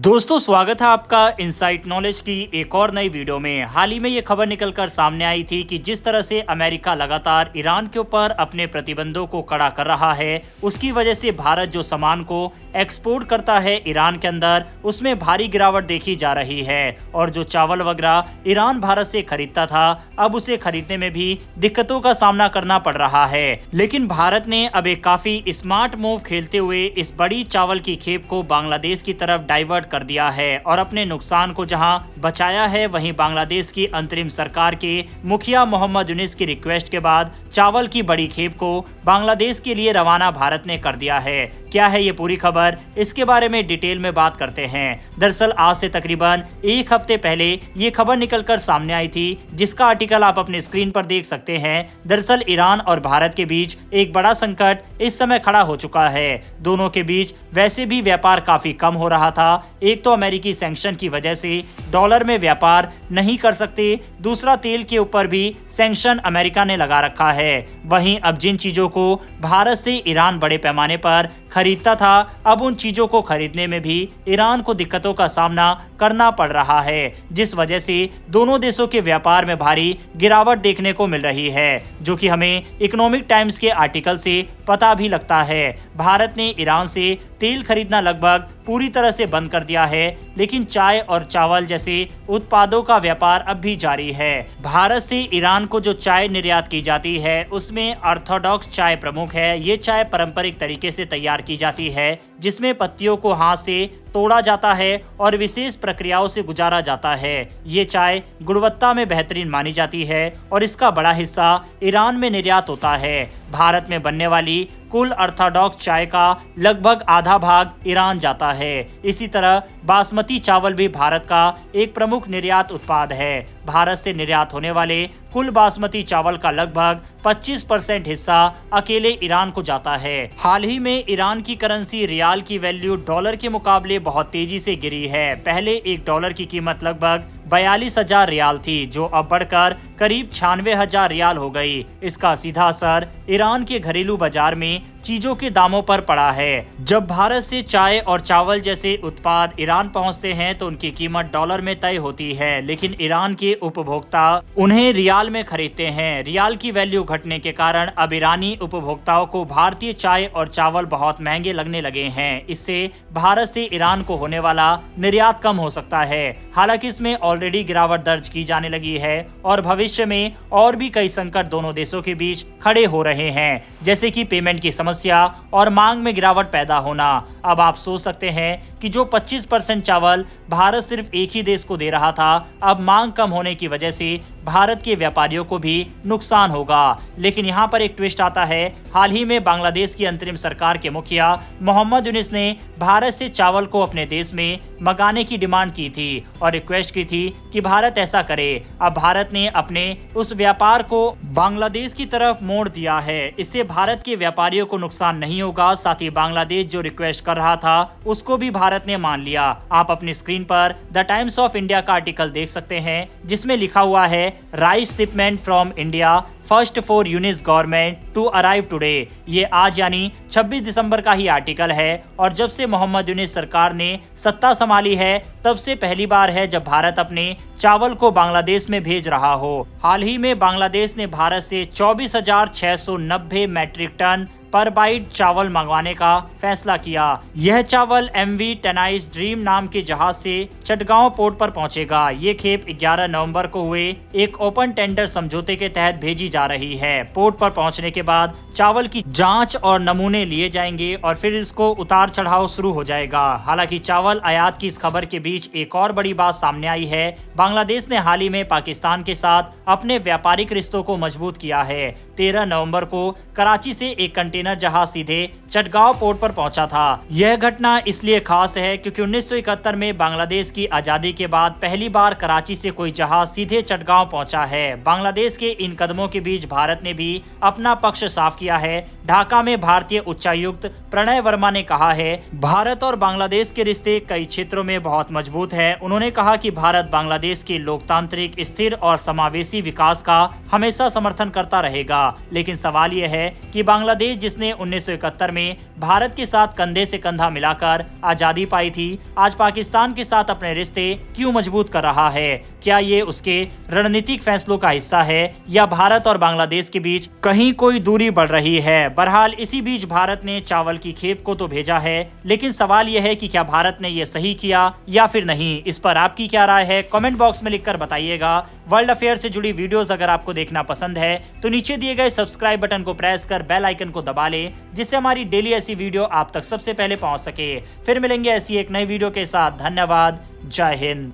दोस्तों स्वागत है आपका इनसाइट नॉलेज की एक और नई वीडियो में। हाल ही में ये खबर निकलकर सामने आई थी कि जिस तरह से अमेरिका लगातार ईरान के ऊपर अपने प्रतिबंधों को कड़ा कर रहा है, उसकी वजह से भारत जो सामान को एक्सपोर्ट करता है ईरान के अंदर, उसमें भारी गिरावट देखी जा रही है। और जो चावल वगैरह ईरान भारत से खरीदता था, अब उसे खरीदने में भी दिक्कतों का सामना करना पड़ रहा है। लेकिन भारत ने अब एक काफी स्मार्ट मूव खेलते हुए इस बड़ी चावल की खेप को बांग्लादेश की तरफ डाइवर्ट कर दिया है और अपने नुकसान को जहां बचाया है, वहीं बांग्लादेश की अंतरिम सरकार के मुखिया मोहम्मद यूनिस की रिक्वेस्ट के बाद चावल की बड़ी खेप को बांग्लादेश के लिए रवाना भारत ने कर दिया है। क्या है ये पूरी खबर, इसके बारे में डिटेल में बात करते हैं। दरअसल आज से तकरीबन एक हफ्ते पहले ये खबर निकलकर सामने आई थी, जिसका आर्टिकल आप अपने स्क्रीन पर देख सकते हैं। दरअसल ईरान और भारत के बीच एक बड़ा संकट इस समय खड़ा हो चुका है। दोनों के बीच वैसे भी व्यापार काफी कम हो रहा था। एक तो अमेरिकी सैंक्शन की वजह से डॉलर में व्यापार नहीं कर सकते, दूसरा तेल के ऊपर भी सैंक्शन अमेरिका ने लगा रखा है। वहीं अब जिन चीजों को भारत से ईरान बड़े पैमाने पर खरीदता था, अब उन चीजों को खरीदने में भी ईरान को दिक्कतों का सामना करना पड़ रहा है, जिस वजह से दोनों देशों के व्यापार में भारी गिरावट देखने को मिल रही है, जो कि हमें इकोनॉमिक टाइम्स के आर्टिकल से पता भी लगता है। भारत ने ईरान से तेल खरीदना लगभग पूरी तरह से बंद कर दिया है, लेकिन चाय और चावल जैसे उत्पादों का व्यापार अब भी जारी है। भारत से ईरान को जो चाय निर्यात की जाती है, उसमें ऑर्थोडॉक्स चाय प्रमुख है। ये चाय पारंपरिक तरीके से तैयार की जाती है, जिसमें पत्तियों को हाथ से तोड़ा जाता है और विशेष प्रक्रियाओं से गुजारा जाता है। ये चाय गुणवत्ता में बेहतरीन मानी जाती है और इसका बड़ा हिस्सा ईरान में निर्यात होता है। भारत में बनने वाली कुल ऑर्थोडॉक्स चाय का लगभग आधा भाग ईरान जाता है। इसी तरह बासमती चावल भी भारत का एक प्रमुख निर्यात उत्पाद है। भारत से निर्यात होने वाले कुल बासमती चावल का लगभग 25% हिस्सा अकेले ईरान को जाता है। हाल ही में ईरान की करेंसी रियाल की वैल्यू डॉलर के मुकाबले बहुत तेजी से गिरी है। पहले एक डॉलर की कीमत लगभग 42,000 रियाल थी, जो अब बढ़कर करीब 96,000 रियाल हो गई। इसका सीधा असर ईरान के घरेलू बाजार में चीजों के दामों पर पड़ा है। जब भारत से चाय और चावल जैसे उत्पाद ईरान पहुंचते हैं, तो उनकी कीमत डॉलर में तय होती है, लेकिन ईरान के उपभोक्ता उन्हें रियाल में खरीदते हैं। रियाल की वैल्यू घटने के कारण अब ईरानी उपभोक्ताओं को भारतीय चाय और चावल बहुत महंगे लगने लगे हैं। इससे भारत से ईरान को होने वाला निर्यात कम हो सकता है। हालांकि इसमें ऑलरेडी गिरावट दर्ज की जाने लगी है और भविष्य में और भी कई संकट दोनों देशों के बीच खड़े हो रहे हैं, जैसे कि पेमेंट की समस्या और मांग में गिरावट पैदा होना। अब आप सोच सकते हैं कि जो 25% चावल भारत सिर्फ एक ही देश को दे रहा था, अब मांग कम होने की वजह से भारत के व्यापारियों को भी नुकसान होगा। लेकिन यहाँ पर एक ट्विस्ट आता है। हाल ही में बांग्लादेश की अंतरिम सरकार के मुखिया मोहम्मद यूनिस ने भारत से चावल को अपने देश में मंगाने की डिमांड की थी और रिक्वेस्ट की थी कि भारत ऐसा करे। अब भारत ने अपने उस व्यापार को बांग्लादेश की तरफ मोड़ दिया है। इससे भारत के व्यापारियों को नुकसान नहीं होगा, साथ ही बांग्लादेश जो रिक्वेस्ट कर रहा था, उसको भी भारत ने मान लिया। आप अपनी स्क्रीन पर द टाइम्स ऑफ इंडिया का आर्टिकल देख सकते हैं, जिसमें लिखा हुआ है rice shipment from India first for Yunus government to arrive today. ये आज यानी 26 दिसंबर का ही आर्टिकल है और जब से मोहम्मद यूनिस सरकार ने सत्ता संभाली है, तब से पहली बार है जब भारत अपने चावल को बांग्लादेश में भेज रहा हो। हाल ही में बांग्लादेश ने भारत से 24,690 मैट्रिक टन पर बाइट चावल मंगवाने का फैसला किया। यह चावल MV टेनाइस ड्रीम नाम के जहाज से चटगांव पोर्ट पर पहुंचेगा। ये खेप 11 नवंबर को हुए एक ओपन टेंडर समझौते के तहत भेजी जा रही है। पोर्ट पर पहुंचने के बाद चावल की जांच और नमूने लिए जाएंगे और फिर इसको उतार चढ़ाव शुरू हो जाएगा। हालांकि चावल आयात की इस खबर के बीच एक और बड़ी बात सामने आई है। बांग्लादेश ने हाल ही में पाकिस्तान के साथ अपने व्यापारिक रिश्तों को मजबूत किया है। 13 नवंबर को कराची से एक कंटेनर जहाज सीधे चटगांव पोर्ट पर पहुंचा था। यह घटना इसलिए खास है क्योंकि 1971 में बांग्लादेश की आजादी के बाद पहली बार कराची से कोई जहाज सीधे चटगांव पहुंचा है। बांग्लादेश के इन कदमों के बीच भारत ने भी अपना पक्ष साफ किया है। ढाका में भारतीय उच्चायुक्त प्रणय वर्मा ने कहा है, भारत और बांग्लादेश के रिश्ते कई क्षेत्रों में बहुत मजबूत है। उन्होंने कहा कि भारत बांग्लादेश के लोकतांत्रिक, स्थिर और समावेशी विकास का हमेशा समर्थन करता रहेगा। लेकिन सवाल यह है कि बांग्लादेश जिस जिसने 1971 में भारत के साथ कंधे से कंधा मिलाकर आजादी पाई थी, आज पाकिस्तान के साथ अपने रिश्ते क्यों मजबूत कर रहा है? क्या ये उसके रणनीतिक फैसलों का हिस्सा है या भारत और बांग्लादेश के बीच कहीं कोई दूरी बढ़ रही है? बहरहाल इसी बीच भारत ने चावल की खेप को तो भेजा है, लेकिन सवाल यह है कि क्या भारत ने यह सही किया या फिर नहीं? इस पर आपकी क्या राय है? कमेंट बॉक्स में लिखकर बताइएगा। वर्ल्ड अफेयर से जुड़ी वीडियोस अगर आपको देखना पसंद है तो नीचे दिए गए सब्सक्राइब बटन को प्रेस कर बेल आइकन को दबा लें, जिससे हमारी डेली ऐसी वीडियो आप तक सबसे पहले पहुंच सके। फिर मिलेंगे ऐसी एक नई वीडियो के साथ। धन्यवाद। जय हिंद।